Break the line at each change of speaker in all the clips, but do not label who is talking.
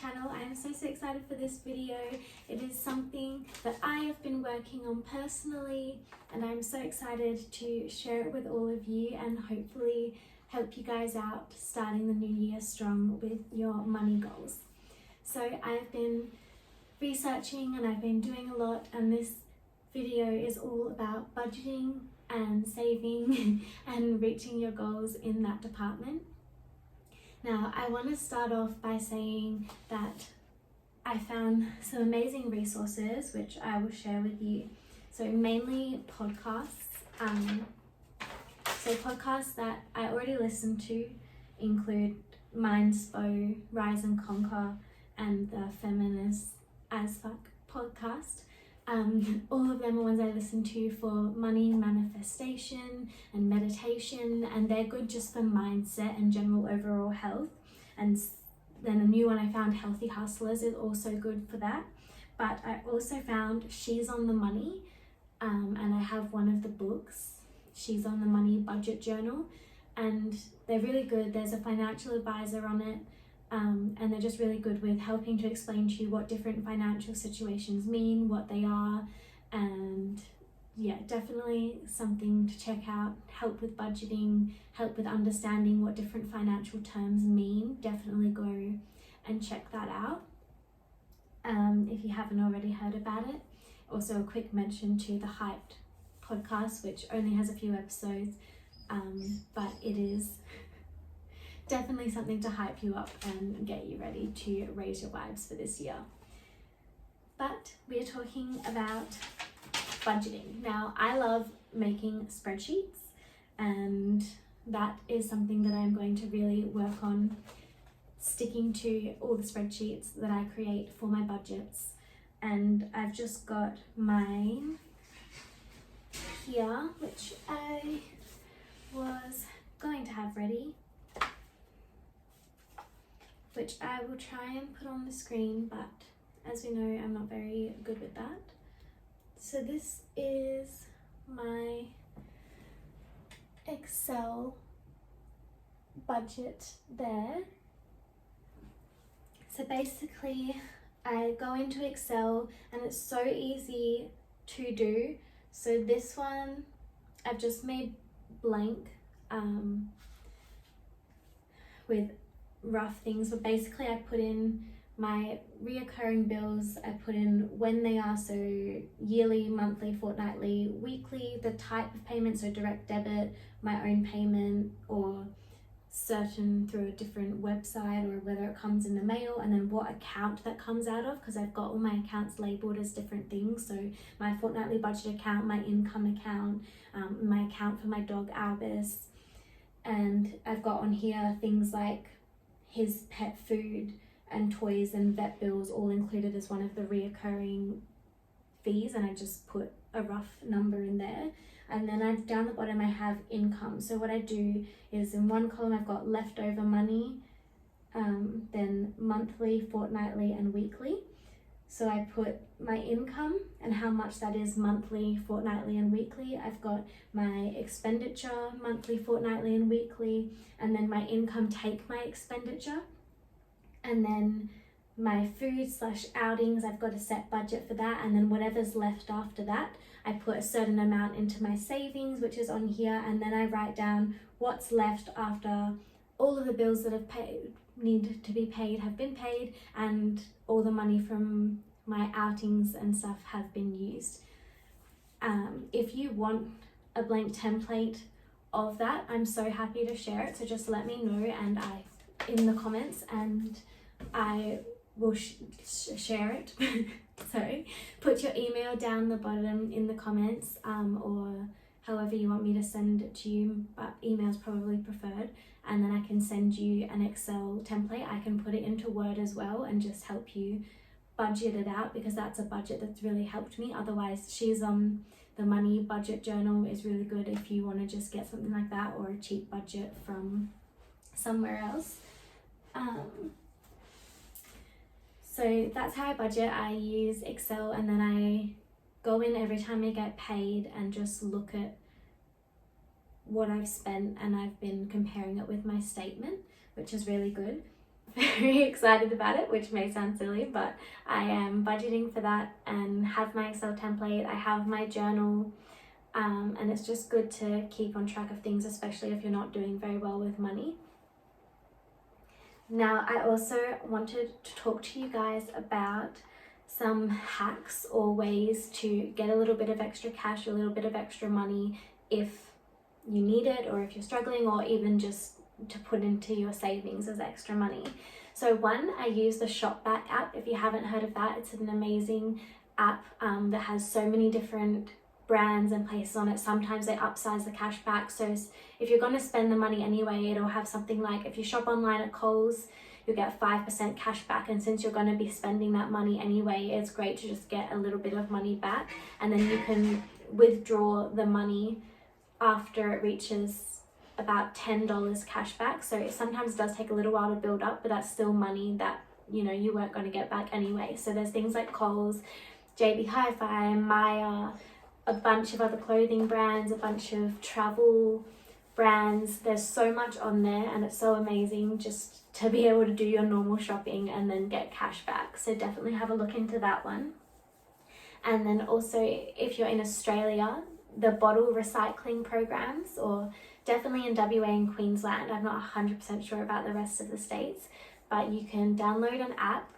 channel. I am so excited for this video. It is something that I have been working on personally, and I'm so excited to share it with all of you and hopefully help you guys out starting the new year strong with your money goals. So I've been researching and I've been doing a lot, and this video is all about budgeting and saving and reaching your goals in that department. Now, I want to start off by saying that I found some amazing resources which I will share with you. So mainly podcasts. So podcasts that I already listened to include Mindspo, Rise and Conquer, and the Feminist as Fuck podcast. All of them are ones I listen to for money manifestation and meditation, and they're good just for mindset and general overall health. And then a new one I found, Healthy Hustlers, is also good for that. But I also found She's on the Money, and I have one of the books, She's on the Money Budget Journal, and they're really good. There's a financial advisor on it. And they're just really good with helping to explain to you what different financial situations mean, what they are, and yeah, definitely something to check out. Help with budgeting, help with understanding what different financial terms mean. Definitely go and check that out if you haven't already heard about it. Also a quick mention to the Hyped podcast, which only has a few episodes, but it is definitely something to hype you up and get you ready to raise your vibes for this year. But we're talking about budgeting. Now, I love making spreadsheets, and that is something that I'm going to really work on, sticking to all the spreadsheets that I create for my budgets. And I've just got mine here, which I was going to have ready, which I will try and put on the screen, but as we know, I'm not very good with that. So this is my Excel budget there. So basically, I go into Excel and it's so easy to do. So this one, I've just made blank with rough things, but basically I put in my reoccurring bills, I put in when they are, so yearly, monthly, fortnightly, weekly, the type of payment, so direct debit, my own payment, or certain through a different website, or whether it comes in the mail, and then what account that comes out of, because I've got all my accounts labeled as different things. So my fortnightly budget account, my income account, my account for my dog Albus, and I've got on here things like his pet food and toys and vet bills, all included as one of the reoccurring fees, and I just put a rough number in there. And then down the bottom I have income. So what I do is in one column I've got leftover money, then monthly, fortnightly and weekly. So I put my income and how much that is monthly, fortnightly and weekly. I've got my expenditure monthly, fortnightly and weekly, and then my income take my expenditure. And then my food / outings, I've got a set budget for that, and then whatever's left after that, I put a certain amount into my savings, which is on here, and then I write down what's left after all of the bills that have need to be paid have been paid, and all the money from my outings and stuff have been used. If you want a blank template of that, I'm so happy to share it, so just let me know and in the comments, and I will share it. Sorry, put your email down the bottom in the comments, or however you want me to send it to you, but email's probably preferred, and then I can send you an Excel template. I can put it into Word as well and just help you budget it out, because that's a budget that's really helped me. Otherwise, She's on the Money Budget Journal is really good if you want to just get something like that, or a cheap budget from somewhere else. So that's how I budget. I use Excel, and then I go in every time I get paid and just look at what I've spent, and I've been comparing it with my statement, which is really good. very excited about it, which may sound silly, but I am budgeting for that and have my Excel template. I have my journal, and it's just good to keep on track of things, especially if you're not doing very well with money. Now, I also wanted to talk to you guys about some hacks or ways to get a little bit of extra cash, a little bit of extra money if you need it, or if you're struggling, or even just to put into your savings as extra money. So one, I use the Shopback app. If you haven't heard of that, it's an amazing app that has so many different brands and places on it. Sometimes they upsize the cash back, so if you're going to spend the money anyway, it'll have something like, if you shop online at Coles, you'll get 5% cash back, and since you're going to be spending that money anyway, it's great to just get a little bit of money back, and then you can withdraw the money after it reaches about $10 cash back. So sometimes it does take a little while to build up, but that's still money that, you know, you weren't going to get back anyway. So there's things like Coles, JB Hi-Fi, Maya, a bunch of other clothing brands, a bunch of travel brands. There's so much on there, and it's so amazing just to be able to do your normal shopping and then get cash back. So definitely have a look into that one. And then also, if you're in Australia, the bottle recycling programs, or definitely in WA and Queensland, I'm not 100% sure about the rest of the states, but you can download an app.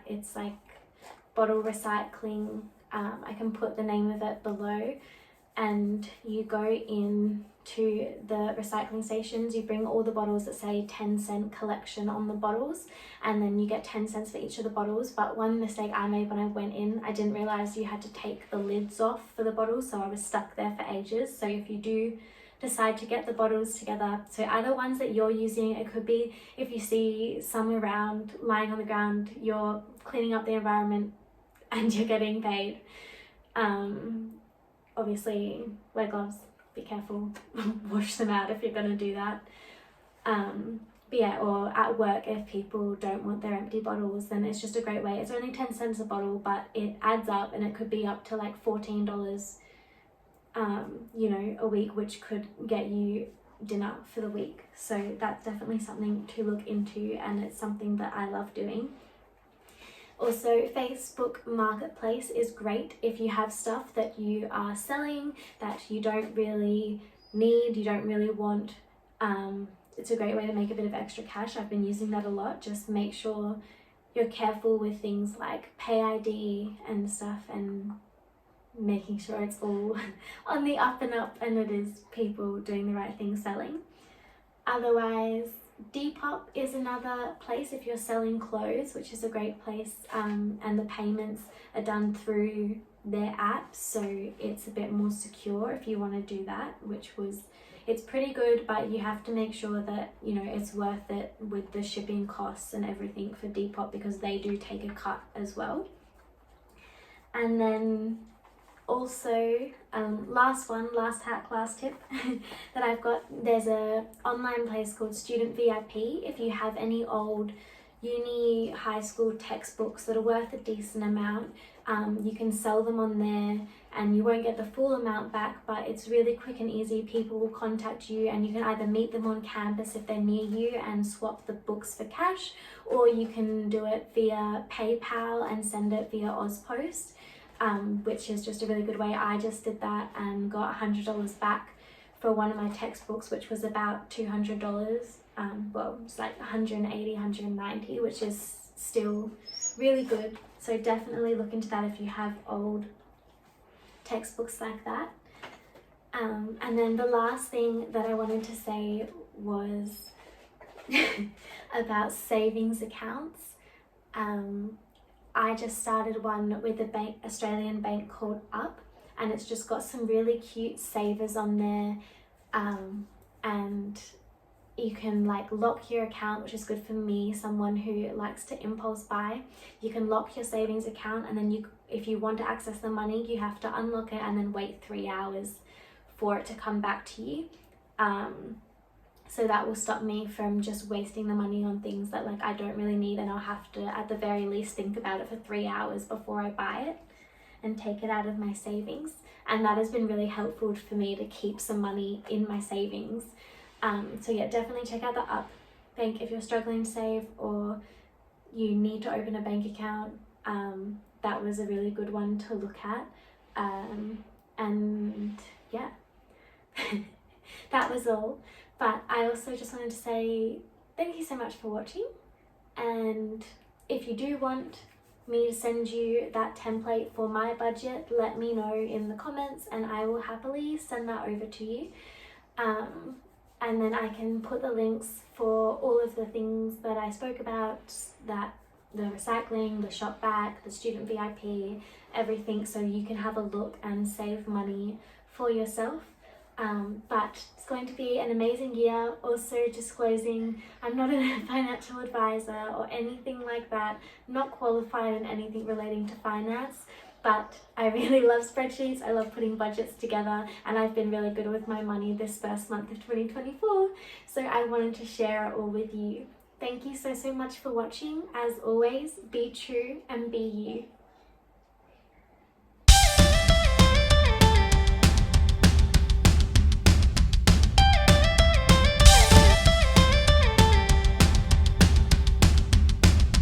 It's like bottle recycling. I can put the name of it below, and you go in to the recycling stations, you bring all the bottles that say 10-cent collection on the bottles, and then you get 10 cents for each of the bottles. But one mistake I made when I went in, I didn't realize you had to take the lids off for the bottles, so I was stuck there for ages. So if you do decide to get the bottles together, so either ones that you're using, it could be if you see some around lying on the ground, you're cleaning up the environment and you're getting paid. Obviously wear gloves, be careful, wash them out if you're going to do that. But yeah, or at work, if people don't want their empty bottles, then it's just a great way. It's only 10 cents a bottle, but it adds up, and it could be up to like $14, you know, a week, which could get you dinner for the week. So that's definitely something to look into, and it's something that I love doing. Also, Facebook Marketplace is great if you have stuff that you are selling that you don't really need, you don't really want. It's a great way to make a bit of extra cash. I've been using that a lot. Just make sure you're careful with things like Pay ID and stuff, and making sure it's all on the up and up, and it is people doing the right thing selling. Otherwise, Depop is another place if you're selling clothes, which is a great place, and the payments are done through their app, so it's a bit more secure if you want to do that, it's pretty good, but you have to make sure that, you know, it's worth it with the shipping costs and everything for Depop, because they do take a cut as well. And then also, last hack, last tip that I've got, there's a online place called Student VIP. If you have any old uni, high school textbooks that are worth a decent amount, you can sell them on there, and you won't get the full amount back, but it's really quick and easy. People will contact you, and you can either meet them on campus if they're near you and swap the books for cash, or you can do it via PayPal and send it via Ozpost. Which is just a really good way. I just did that and got $100 back for one of my textbooks, which was about $200. Well, it's like $180, $190, which is still really good. So definitely look into that if you have old textbooks like that. And then the last thing that I wanted to say was about savings accounts. I just started one with a Australian bank called Up, and it's just got some really cute savers on there, and you can like lock your account, which is good for me, someone who likes to impulse buy. You can lock your savings account, and then if you want to access the money, you have to unlock it and then wait 3 hours for it to come back to you. So that will stop me from just wasting the money on things that like I don't really need, and I'll have to at the very least think about it for 3 hours before I buy it and take it out of my savings. And that has been really helpful for me to keep some money in my savings. So yeah, definitely check out the Up think if you're struggling to save or you need to open a bank account, that was a really good one to look at. And yeah, that was all. But I also just wanted to say thank you so much for watching, and if you do want me to send you that template for my budget, let me know in the comments and I will happily send that over to you. And then I can put the links for all of the things that I spoke about, that the recycling, the shop back, the student VIP, everything, so you can have a look and save money for yourself. But it's going to be an amazing year. Also disclosing, I'm not a financial advisor or anything like that, not qualified in anything relating to finance, but I really love spreadsheets, I love putting budgets together, and I've been really good with my money this first month of 2024, so I wanted to share it all with you. Thank you so much for watching. As always, be true and be you.